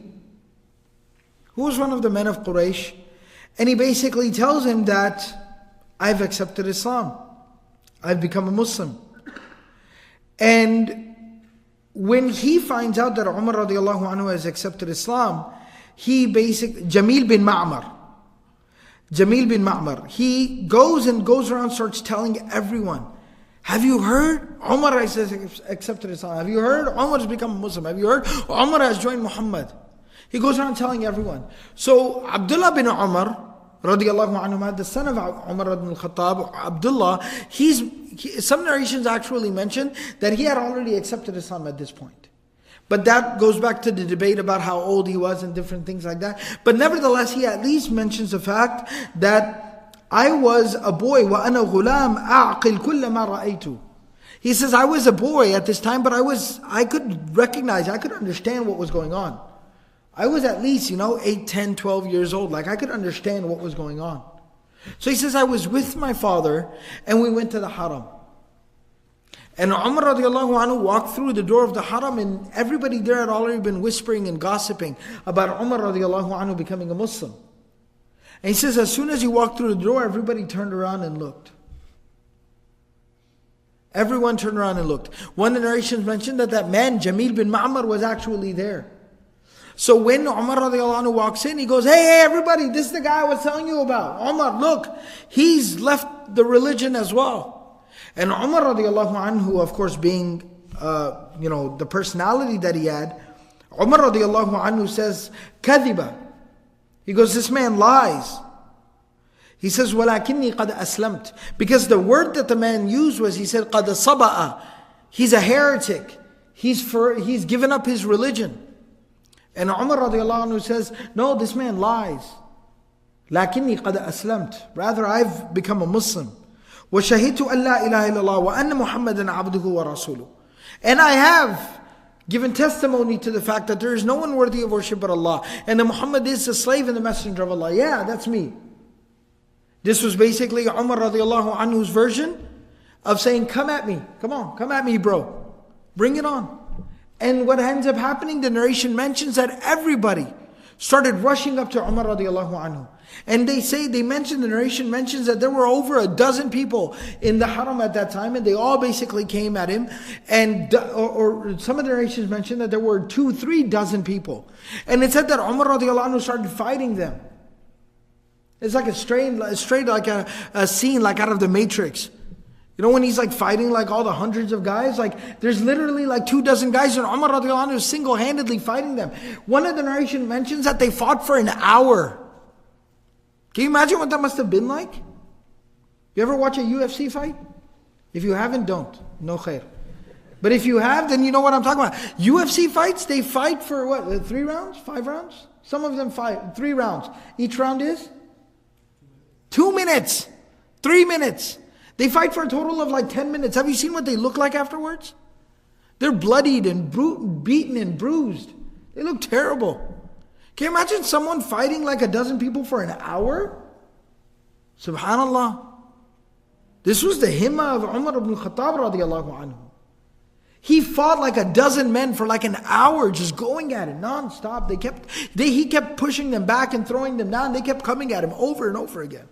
B: who was one of the men of Quraysh. And he basically tells him that, "I've accepted Islam. I've become a Muslim." And when he finds out that Umar radiallahu anhu has accepted Islam, Jamil bin Ma'mar, he goes around, starts telling everyone, "Have you heard? Umar has accepted Islam. Have you heard? Umar has become a Muslim. Have you heard? Umar has joined Muhammad." He goes around telling everyone. So Abdullah bin Umar radiallahu anhu, the son of Umar ibn al-Khattab, Abdullah, some narrations actually mention that he had already accepted Islam at this point. But that goes back to the debate about how old he was and different things like that. But nevertheless, he at least mentions the fact that I was a boy, وَأَنَا غُلَامٌ أَعْقِلْ كُلَّ مَا رَأَيْتُ. He says, I was a boy at this time, but I could recognize, I could understand what was going on. I was at least, 8, 10, 12 years old. Like I could understand what was going on. So he says, I was with my father and we went to the haram. And Umar radiallahu anhu walked through the door of the haram, and everybody there had already been whispering and gossiping about Umar radiallahu anhu becoming a Muslim. And he says, as soon as he walked through the door, everybody turned around and looked. Everyone turned around and looked. One of the narrations mentioned that man, Jamil bin Ma'mar, was actually there. So when Umar radiallahu anhu walks in, he goes, hey everybody, this is the guy I was telling you about. Umar, look, he's left the religion as well. And Umar radiallahu anhu, of course, being, the personality that he had, Umar radiallahu anhu says, كَذِبَ. He goes, this man lies. He says, وَلَكِنِّي قَدْ أَسْلَمْتُ. Because the word that the man used was, he said, قَدْ صَبَأَ. He's a heretic. He's given up his religion. And Umar radiallahu anhu says, no, this man lies. لَكِنِّي قَدْ أَسْلَمْتُ. Rather, I've become a Muslim. وَشَهِدْتُ أَن لَا إِلَهَ إِلَّا اللَّهُ وَأَنَّ مُحَمَّدًا عَبْدُهُ وَرَسُولُهُ. And I have given testimony to the fact that there is no one worthy of worship but Allah, and that Muhammad is the slave and the messenger of Allah. Yeah, that's me. This was basically Umar radiallahu anhu's version of saying, come at me. Come on, come at me, bro. Bring it on. And what ends up happening, the narration mentions that everybody started rushing up to Umar radiallahu anhu. And the narration mentions that there were over a dozen people in the haram at that time, and they all basically came at him. And or some of the narrations mention that there were 2-3 dozen people. And it said that Umar radiallahu anhu started fighting them. It's like straight like a scene like out of the Matrix. When he's like fighting like all the hundreds of guys, like there's literally like 24 guys, and Umar radiallahu anhu is single-handedly fighting them. One of the narration mentions that they fought for an hour. Can you imagine what that must have been like? You ever watch a UFC fight? If you haven't, don't. No khair. But if you have, then you know what I'm talking about. UFC fights, they fight for what? 3 rounds? 5 rounds? Some of them fight 3 rounds. Each round is 2 minutes. 3 minutes. They fight for a total of like 10 minutes. Have you seen what they look like afterwards? They're bloodied and beaten and bruised. They look terrible. Can you imagine someone fighting like a dozen people for an hour? Subhanallah. This was the himmah of Umar ibn Khattab radiallahu anhu. He fought like a dozen men for like an hour, just going at it non-stop. He kept pushing them back and throwing them down. They kept coming at him over and over again.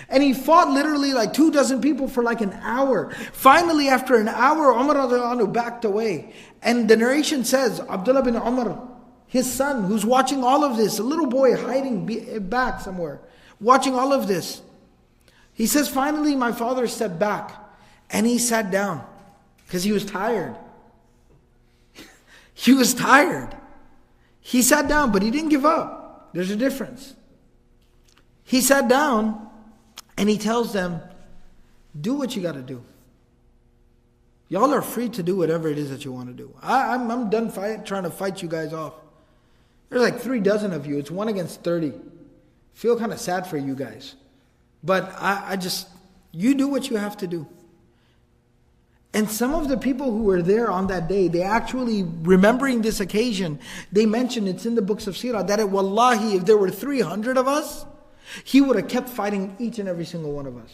B: And he fought literally like 24 people for like an hour. Finally, after an hour, Umar radiallahu anhu backed away. And the narration says, Abdullah bin Umar, his son, who's watching all of this, a little boy hiding back somewhere, watching all of this. He says, finally, my father stepped back and he sat down because he was tired. He was tired. He sat down, but he didn't give up. There's a difference. He sat down and he tells them, do what you got to do. Y'all are free to do whatever it is that you want to do. I'm done trying to fight you guys off. There's like 3 dozen of you. It's 1 against 30. Feel kind of sad for you guys. But you do what you have to do. And some of the people who were there on that day, they actually, remembering this occasion, they mentioned, it's in the books of Seerah, that wallahi, if there were 300 of us, he would have kept fighting each and every single one of us.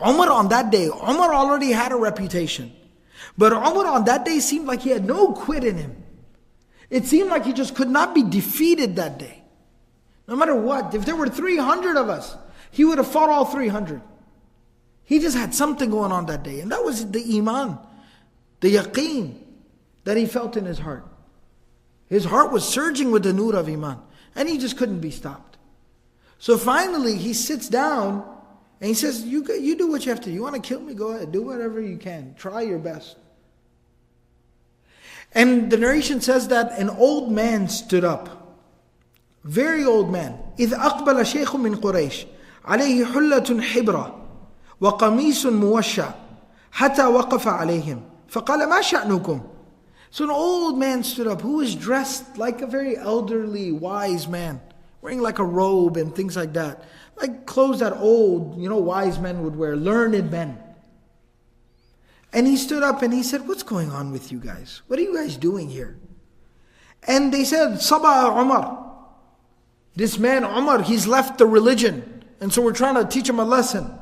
B: Umar on that day, Umar already had a reputation. But Umar on that day seemed like he had no quit in him. It seemed like he just could not be defeated that day. No matter what, if there were 300 of us, he would have fought all 300. He just had something going on that day. And that was the iman, the yaqeen that he felt in his heart. His heart was surging with the nur of iman. And he just couldn't be stopped. So finally he sits down and he says, you do what you have to do. You want to kill me? Go ahead. Do whatever you can. Try your best. And the narration says that an old man stood up. very old man. إذ أقبل شيخ من قريش عليه حلة حبرة وقميص موشع حتى وقف عليهم فقال ما شأنكم. So an old man stood up who was dressed like a very elderly, wise man, wearing like a robe and things like that. Like clothes that old, wise men would wear, learned men. And he stood up and he said, what's going on with you guys? What are you guys doing here? And they said, Sabah Umar. This man Umar, he's left the religion. And so we're trying to teach him a lesson.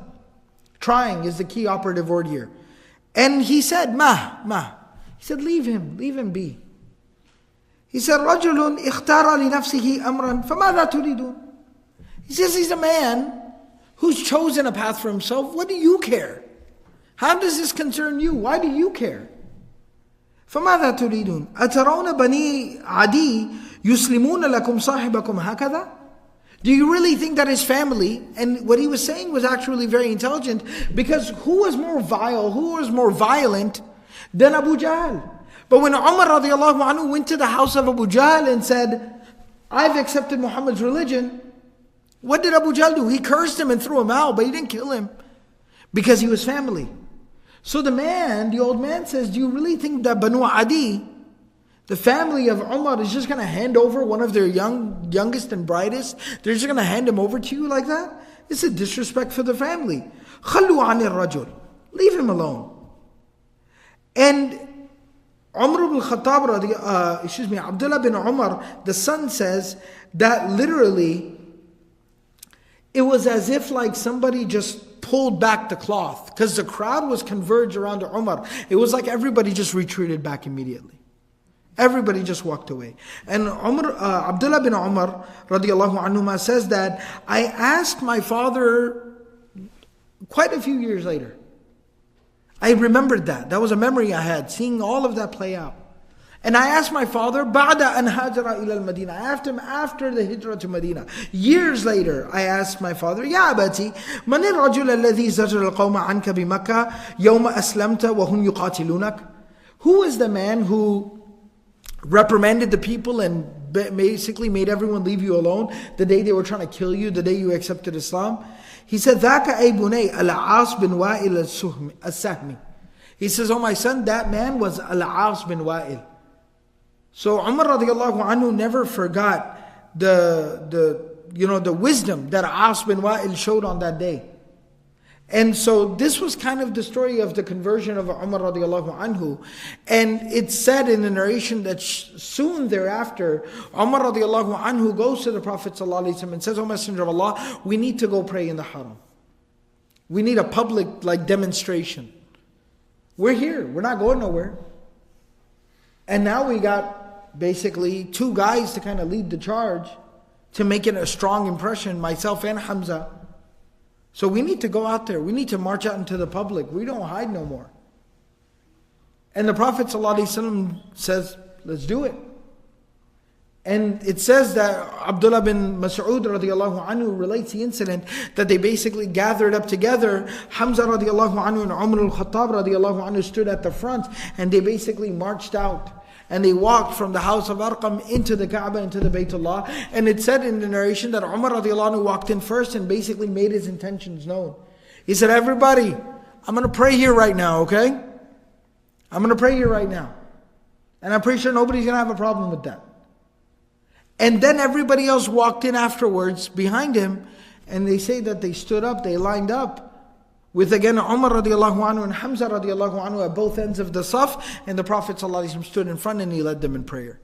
B: Trying is the key operative word here. And he said, Ma. He said, leave him be. He said, رَجُلٌ اختار لنفسه أمرا فماذا تريدون? He says he's a man who's chosen a path for himself. What do you care? How does this concern you? Why do you care? فماذا تريدون أترون بني عدي يسلمون لكم صاحبكم هكذا? Do you really think that his family, and what he was saying was actually very intelligent, because who was more vile, who was more violent than Abu Jahl? But when Umar radiallahu anhu went to the house of Abu Jahl and said, I've accepted Muhammad's religion, what did Abu Jahl do? He cursed him and threw him out, but he didn't kill him because he was family. So the old man says, do you really think that Banu Adi, the family of Umar, is just going to hand over one of their youngest and brightest? They're just going to hand him over to you like that? It's a disrespect for the family. خَلُّوا عَنِ الرَّجُلِ. Leave him alone. And Umar ibn Khattab, Abdullah bin Umar, the son says that literally it was as if like somebody just pulled back the cloth, because the crowd was converged around Umar. It was like everybody just retreated back immediately. Everybody just walked away. And Abdullah bin Umar radiallahu anhuma says that I asked my father quite a few years later. I remembered that. That was a memory I had, seeing all of that play out. And I asked my father, بعد أن هاجر إلى المدينة. I asked him after the hijrah to Medina. Years later, I asked my father, يا أبتي من الرجل الذي زجر القوم عنك بمكة يوم أسلمت وهم يقاتلونك? Who is the man who reprimanded the people and basically made everyone leave you alone the day they were trying to kill you, the day you accepted Islam? He said, ذاك أي بني العاص بن وائل السهمي. He says, oh my son, that man was Al-As bin Wa'il. So Umar radiallahu anhu never forgot the wisdom that As bin Wa'il showed on that day. And so this was kind of the story of the conversion of Umar radiallahu anhu. And it's said in the narration that soon thereafter, Umar radiallahu anhu goes to the Prophet ﷺ and says, O Messenger of Allah, we need to go pray in the haram. We need a public demonstration. We're here, we're not going nowhere. And now we got basically two guys to kind of lead the charge to make it a strong impression, myself and Hamza. So we need to go out there. We need to march out into the public. We don't hide no more. And the Prophet ﷺ says, let's do it. And it says that Abdullah bin Mas'ud radiallahu anhu relates the incident that they basically gathered up together. Hamza radiallahu anhu and Umar al-Khattab radiallahu anhu stood at the front, and they basically marched out. And they walked from the house of Arqam into the Kaaba, into the Baytullah. And it said in the narration that Umar radiallahu anhu walked in first and basically made his intentions known. He said, everybody, I'm going to pray here right now, okay? I'm going to pray here right now. And I'm pretty sure nobody's going to have a problem with that. And then everybody else walked in afterwards behind him. And they say that they stood up, they lined up. With again Umar radiallahu anhu and Hamza radiallahu anhu at both ends of the saf, and the Prophet ﷺ stood in front and he led them in prayer.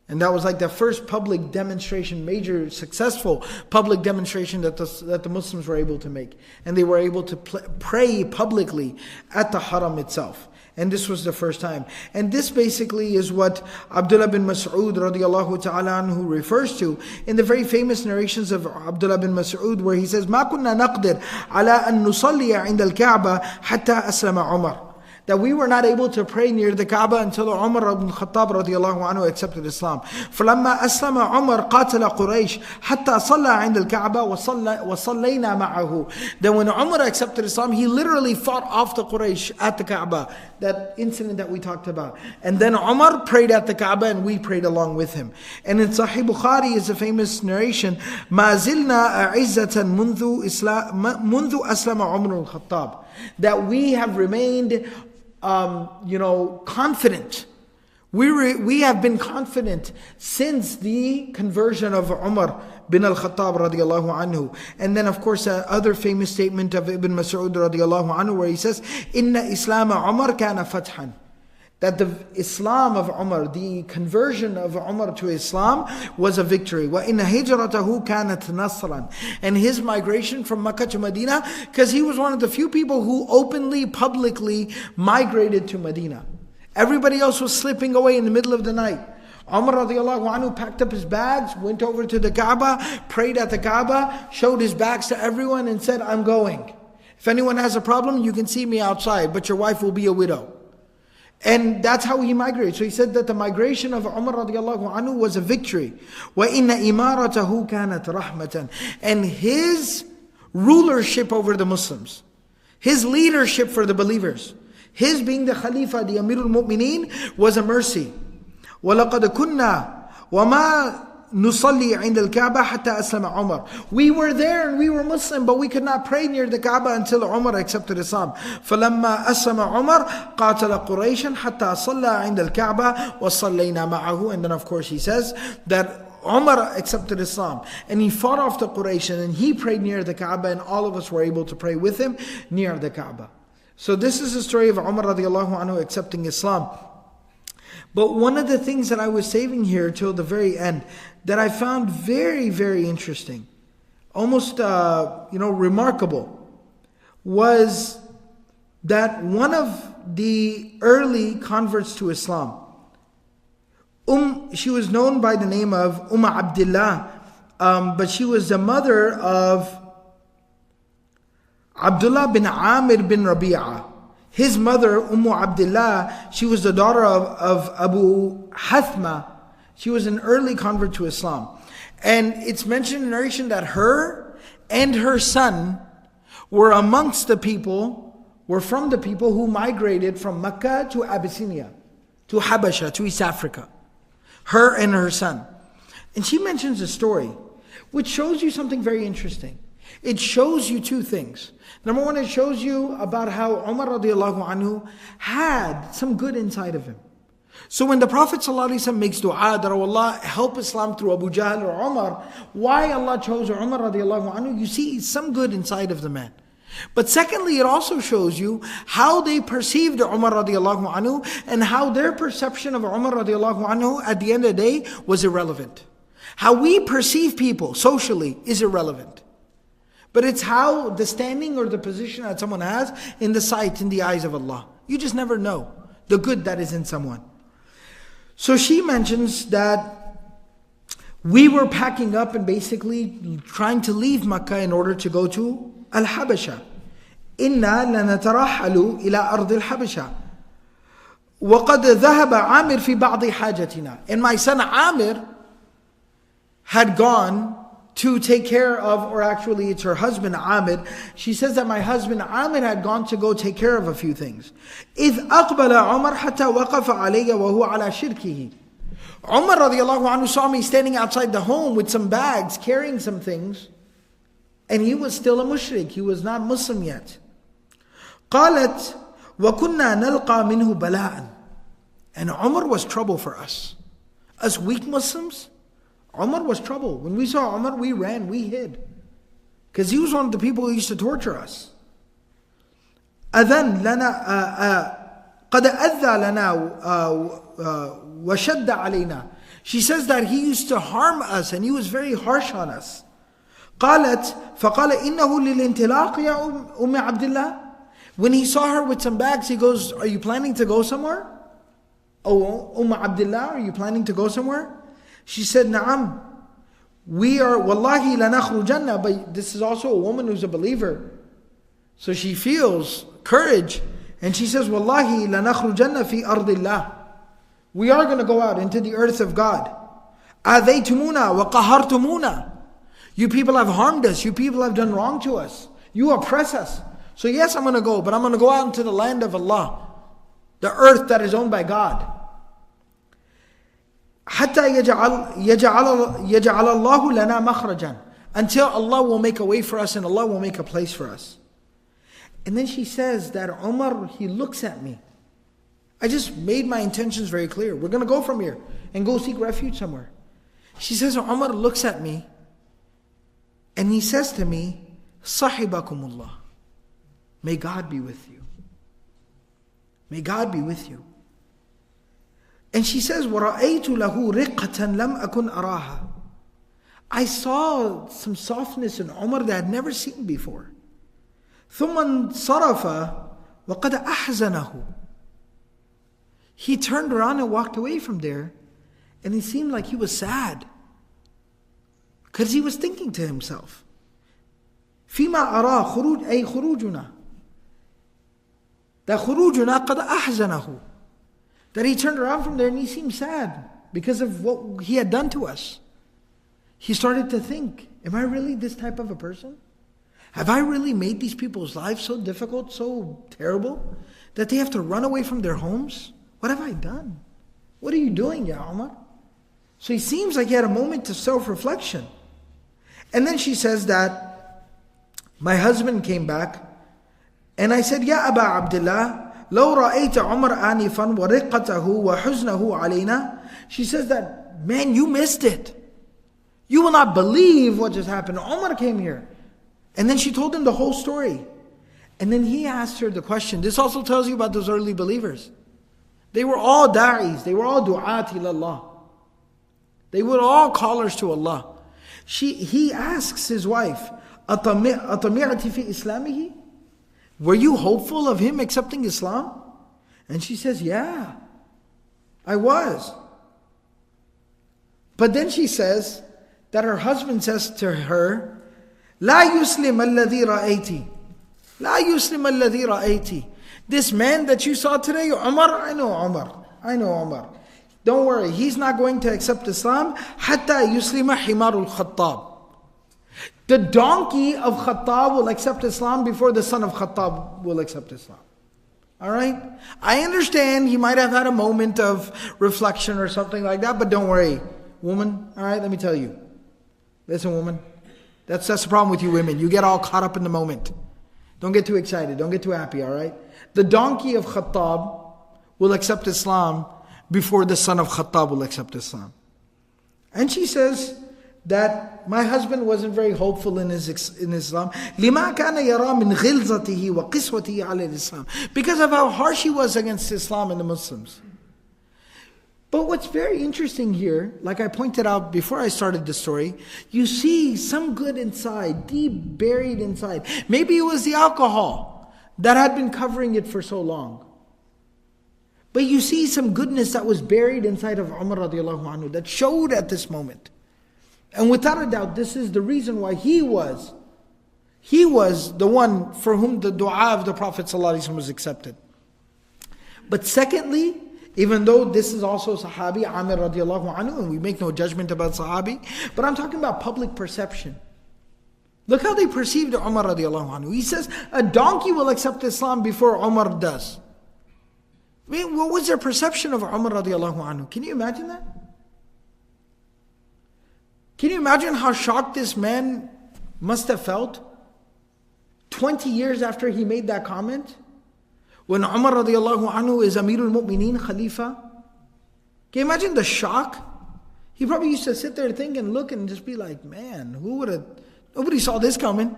B: And that was like the first public demonstration, major successful public demonstration that the Muslims were able to make. And they were able to pray publicly at the haram itself. And this was the first time. And this basically is what Abdullah bin Mas'ud radiallahu ta'ala anhu refers to in the very famous narrations of Abdullah bin Mas'ud, where he says, مَا كُنَّا نَقْدِرْ عَلَىٰ أَن نُصَلِّيَ عِنْدَ الْكَعْبَةِ حَتَّى أَسْلَمَ عُمَرْ. that we were not able to pray near the Kaaba until Umar ibn Khattab radiallahu anhu accepted Islam. فَلَمَّا أَسْلَمَ عُمَرْ قَاتَلَ قُرَيْشْ حَتَّى صَلَّى عِنْدَ الْكَعْبَةِ وَصَلَّيْنَا مَعَهُ. Then when Umar accepted Islam, he literally fought off the Quraysh at the Kaaba. That incident that we talked about. And then Umar prayed at the Kaaba and we prayed along with him. And in Sahih Bukhari is a famous narration, مَا زِلْنَا أَعِزَّةً مُنْذُ أَسْلَمَ عُمَرُ الْخَطَّابِ. That we have remained confident. We have been confident since the conversion of Umar bin al-Khattab radiallahu anhu. And then of course other famous statement of Ibn Mas'ud radiallahu anhu where he says, Inna Islam Umar kana fathan. That the Islam of Umar, the conversion of Umar to Islam was a victory. وَإِنَّ هِجْرَتَهُ كَانَتْ نَصْرًا. And his migration from Mecca to Medina, because he was one of the few people who openly, publicly migrated to Medina. Everybody else was slipping away in the middle of the night. Umar radiallahu anhu packed up his bags, went over to the Kaaba, prayed at the Kaaba, showed his bags to everyone and said, I'm going. If anyone has a problem, you can see me outside, but your wife will be a widow. And that's how he migrated. So he said that the migration of Umar radiallahu anhu was a victory. وَإِنَّ إِمَارَتَهُ كَانَتْ رَحْمَةً. And his rulership over the Muslims, his leadership for the believers, his being the Khalifa, the Amirul Mu'mineen, was a mercy. وَلَقَدْ كُنَّا وَمَا نُصَلِّي عِنْدَ الْكَعْبَةِ حَتَّى أَسْلَمَ عُمَرْ. We were there and we were Muslim, but we could not pray near the Kaaba until Umar accepted Islam. فَلَمَّا أَسْلَمَ عُمَرْ قَاتَلَ قُرَيْشًا حَتَّى صَلَّى عِنْدَ الْكَعْبَةِ وَصَلَّيْنَا مَعَهُ. And then of course he says that Umar accepted Islam and he fought off the Quraysh and he prayed near the Kaaba and all of us were able to pray with him near the Kaaba. So this is the story of Umar radiallahu anhu accepting Islam. But one of the things that I was saving here till the very end that I found very, very interesting, almost remarkable, was that one of the early converts to Islam, she was known by the name of Abdullah, but she was the mother of Abdullah bin Amir bin Rabi'ah. His mother, Abdullah, she was the daughter of Abu Hathma. She was an early convert to Islam. And it's mentioned in narration that her and her son were amongst the people, were from the people who migrated from Mecca to Abyssinia, to Habasha, to East Africa. Her and her son. And she mentions a story which shows you something very interesting. It shows you two things. Number one, it shows you about how Umar radiallahu anhu had some good inside of him. So when the Prophet ﷺ makes dua that Allah help Islam through Abu Jahl or Umar, why Allah chose Umar radiallahu anhu, you see some good inside of the man. But secondly, it also shows you how they perceived Umar radiallahu anhu and how their perception of Umar radiallahu anhu at the end of the day was irrelevant. How we perceive people socially is irrelevant. But it's how the standing or the position that someone has in the sight, in the eyes of Allah. You just never know the good that is in someone. So she mentions that we were packing up and basically trying to leave Makkah in order to go to Al-Habasha. إِنَّا لَنَتَرَحَّلُ إِلَىٰ أَرْضِ الْحَبَشَةِ وَقَدْ ذَهَبَ عَامِرْ فِي بَعْضِ حَاجَتِنَا. And my son Amir had gone to take care of, or actually it's her husband Amir. She says that my husband Amir had gone to go take care of a few things. إِذْ أَقْبَلَ عُمَرْ حَتَّى وَقَفَ عَلَيَّ وَهُوَ عَلَى شِرْكِهِ. Umar radiallahu anhu saw me standing outside the home with some bags, carrying some things. And he was still a mushrik. He was not Muslim yet. قَالَتْ وَكُنَّا نَلْقَى مِنْهُ بَلَاءً. And Umar was trouble for us. Us weak Muslims, Umar was trouble. When we saw Umar, we ran, we hid. Because he was one of the people who used to torture us. أذن لنا قد أذى لنا وشد علينا. She says that he used to harm us and he was very harsh on us. قالت فقال إنه للانطلاق يا أم عبد الله. When he saw her with some bags, he goes, are you planning to go somewhere? Oh, Abdullah, are you planning to go somewhere? She said, Na'am. We are, Wallahi lanakhrujanna. But this is also a woman who's a believer. So she feels courage. And she says, Wallahi lanakhrujanna fi ardillah. We are going to go out into the earth of God. Adaytumuna wa qahartumuna. You people have harmed us. You people have done wrong to us. You oppress us. So yes, I'm going to go, but I'm going to go out into the land of Allah, the earth that is owned by God. حتى يجعل الله لنا مخرجا, until Allah will make a way for us and Allah will make a place for us. And then she says that Umar, he looks at me. I just made my intentions very clear. We're going to go from here and go seek refuge somewhere. She says, Umar looks at me and he says to me, Sahibakumullah. May God be with you. May God be with you. And she says, وَرَأَيْتُ لَهُ رِقَّةً لَمْ أَكُنْ أَرَاهَا. I saw some softness in Umar that I had never seen before. ثُمَّ انصَرَفَ وَقَدْ أَحْزَنَهُ. He turned around and walked away from there, and it seemed like he was sad. Because he was thinking to himself, فِيمَا أَرَى خُرُوجْ أي خُرُوجُنَا. That خُرُوجُنَا قَدْ أَحْزَنَهُ. That he turned around from there and he seemed sad because of what he had done to us. He started to think, am I really this type of a person? Have I really made these people's lives so difficult, so terrible, that they have to run away from their homes? What have I done? What are you doing, Ya Umar? So he seems like he had a moment of self-reflection. And then she says that my husband came back and I said, Ya Aba Abdullah, لو رأيت عمر آنفا ورقته وحزنه علينا. She says that, man, you missed it. You will not believe what just happened. Umar came here. And then she told him the whole story. And then he asked her the question. This also tells you about those early believers. They were all da'is. They were all du'at ilallah. They were all callers to Allah. He asks his wife, أَطَمِعْتِ فِي إِسْلَامِهِ? Were you hopeful of him accepting Islam? And she says, yeah, I was. But then she says that her husband says to her, لا يسلم الذي رأيتي. لا يسلم الذي رأيتي. This man that you saw today, Umar, I know Umar. Don't worry, he's not going to accept Islam. حتى يسلم حمار الخطاب. The donkey of Khattab will accept Islam before the son of Khattab will accept Islam. Alright? I understand he might have had a moment of reflection or something like that, but don't worry. Woman, alright, let me tell you. Listen, woman. That's the problem with you women. You get all caught up in the moment. Don't get too excited. Don't get too happy, alright? The donkey of Khattab will accept Islam before the son of Khattab will accept Islam. And she says that my husband wasn't very hopeful in Islam. لِمَا كَانَ يَرَى مِنْ غِلْظَتِهِ وَقِسْوَتِهِ عَلَى الْإِسْلام. Because of how harsh he was against Islam and the Muslims. But what's very interesting here, like I pointed out before I started the story, you see some good inside, deep buried inside. Maybe it was the alcohol that had been covering it for so long. But you see some goodness that was buried inside of Umar radiallahu anhu that showed at this moment. And without a doubt, this is the reason why he was the one for whom the dua of the Prophet ﷺ was accepted. But secondly, even though this is also Sahabi, Amir radiallahu anhu, and we make no judgment about Sahabi, but I'm talking about public perception. Look how they perceived Umar radiallahu anhu. He says, a donkey will accept Islam before Umar does. I mean, what was their perception of Umar radiallahu anhu? Can you imagine that? Can you imagine how shocked this man must have felt 20 years after he made that comment? When Umar radiallahu anhu is Amirul Mu'mineen, Khalifa. Can you imagine the shock? He probably used to sit there, think and look and just be like, man, nobody saw this coming.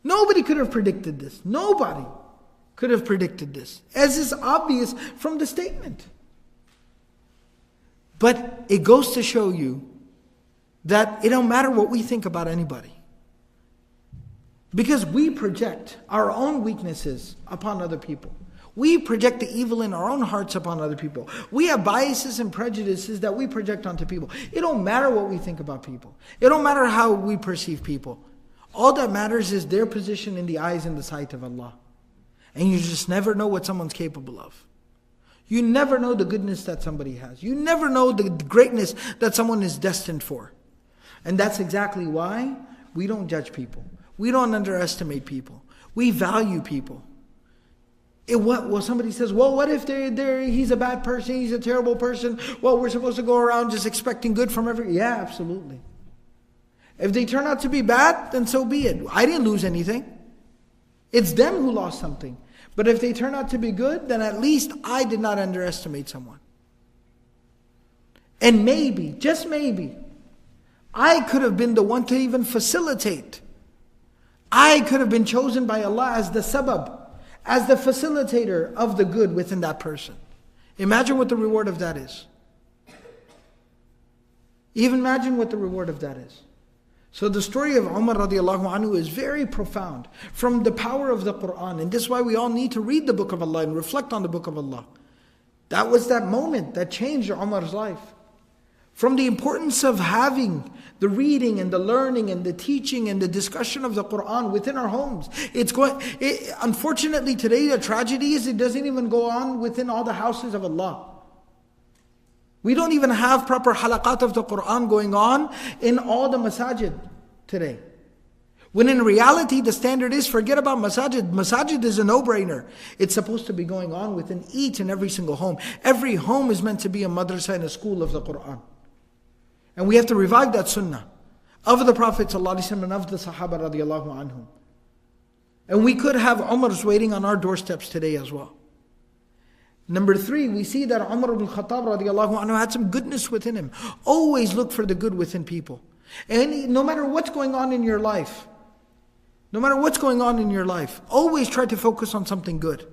B: Nobody could have predicted this. Nobody could have predicted this. As is obvious from the statement. But it goes to show you that it don't matter what we think about anybody. Because we project our own weaknesses upon other people. We project the evil in our own hearts upon other people. We have biases and prejudices that we project onto people. It don't matter what we think about people. It don't matter how we perceive people. All that matters is their position in the eyes and the sight of Allah. And you just never know what someone's capable of. You never know the goodness that somebody has. You never know the greatness that someone is destined for. And that's exactly why we don't judge people. We don't underestimate people. We value people. Somebody says, well, what if he's a bad person, he's a terrible person? Well, we're supposed to go around just expecting good from everyone. Yeah, absolutely. If they turn out to be bad, then so be it. I didn't lose anything. It's them who lost something. But if they turn out to be good, then at least I did not underestimate someone. And maybe, just maybe, I could have been the one to even facilitate. I could have been chosen by Allah as the sabab, as the facilitator of the good within that person. Imagine what the reward of that is. Even imagine what the reward of that is. So the story of Umar radiallahu anhu is very profound from the power of the Quran. And this is why we all need to read the book of Allah and reflect on the book of Allah. That was that moment that changed Umar's life. From the importance of having the reading and the learning and the teaching and the discussion of the Quran within our homes. Unfortunately today the tragedy is it doesn't even go on within all the houses of Allah. We don't even have proper halaqat of the Quran going on in all the masajid today. When in reality the standard is, forget about masajid. Masajid is a no-brainer. It's supposed to be going on within each and every single home. Every home is meant to be a madrasa and a school of the Quran. And we have to revive that sunnah of the Prophet ﷺ and of the Sahaba radiallahu anhum. And we could have Umars waiting on our doorsteps today as well. Number 3, we see that Umar ibn Khattab radiallahu anhu had some goodness within him. Always look for the good within people. And no matter what's going on in your life, always try to focus on something good.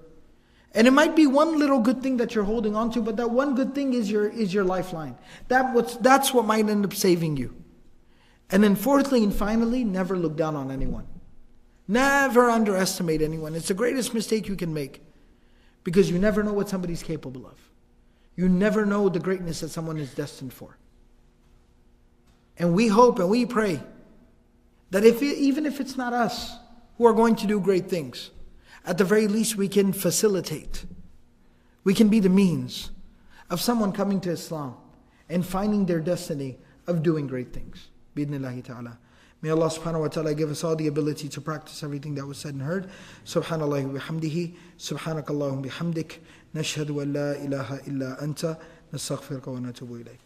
B: And it might be one little good thing that you're holding on to, but that one good thing is your lifeline. That's what might end up saving you. And then 4thly and finally, never look down on anyone. Never underestimate anyone. It's the greatest mistake you can make. Because you never know what somebody's capable of. You never know the greatness that someone is destined for. And we hope and we pray that even if it's not us who are going to do great things, at the very least we can facilitate. We can be the means of someone coming to Islam and finding their destiny of doing great things. Bi-idhnillahi ta'ala. May Allah subhanahu wa ta'ala give us all the ability to practice everything that was said and heard. Subhanallah wa bihamdihi. Subhanakallahum bihamdik. Nashhadu an la ilaha illa anta. Nastaghfiruka wa natubu ilayk.